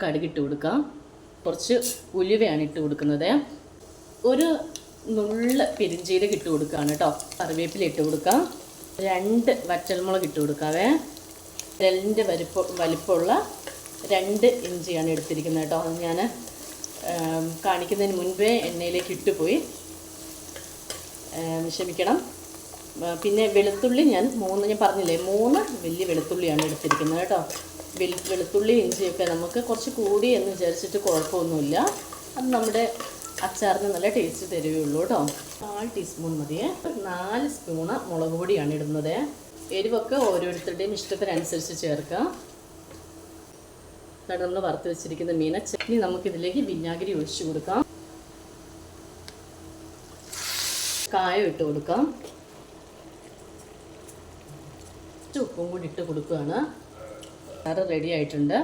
കടുകിട്ട് കൊടുക്കാം. കുറച്ച് ഉലുവയാണ് ഇട്ട് കൊടുക്കുന്നത്. ഒരു നുള്ള പെരിഞ്ചീരകം ഇട്ട് കൊടുക്കുകയാണ് കേട്ടോ. കറിവേപ്പില ഇട്ട് കൊടുക്കാം. 2 വറ്റൽമുളക് ഇട്ട് കൊടുക്കാവേ. വിരലിൻ്റെ വലിപ്പമുള്ള 2 ഇഞ്ചിയാണ് എടുത്തിരിക്കുന്നത് കേട്ടോ. അത് ഞാൻ കാണിക്കുന്നതിന് മുൻപേ എണ്ണയിലേക്ക് ഇട്ടുപോയി, ക്ഷമിക്കണം. പിന്നെ വെളുത്തുള്ളി ഞാൻ പറഞ്ഞില്ലേ 3 വലിയ വെളുത്തുള്ളിയാണ് എടുത്തിരിക്കുന്നത് കേട്ടോ. വെളുത്തുള്ളി ഇഞ്ചിയൊക്കെ നമുക്ക് കുറച്ച് കൂടി എന്ന് വിചാരിച്ചിട്ട് കുഴപ്പമൊന്നുമില്ല. അത് നമ്മുടെ അച്ചാറിന് നല്ല ടേസ്റ്റ് തരുകയുള്ളൂ കേട്ടോ. 4 ടീസ്പൂൺ മതിയേ. 4 സ്പൂണ് മുളക് പൊടിയാണ് ഇടുന്നത്. എരിവൊക്കെ ഓരോരുത്തരുടെയും ഇഷ്ടത്തിനനുസരിച്ച് ചേർക്കാം. നമ്മൾ വറുത്ത് വെച്ചിരിക്കുന്ന മീന ചട്നി നമുക്കിതിലേക്ക് വിനാഗിരി ഒഴിച്ചു കൊടുക്കാം. കായം ഇട്ട് കൊടുക്കാം. ഉപ്പും കൂടി ഇട്ട് കൊടുക്കുകയാണ്. കറി റെഡി ആയിട്ടുണ്ട്.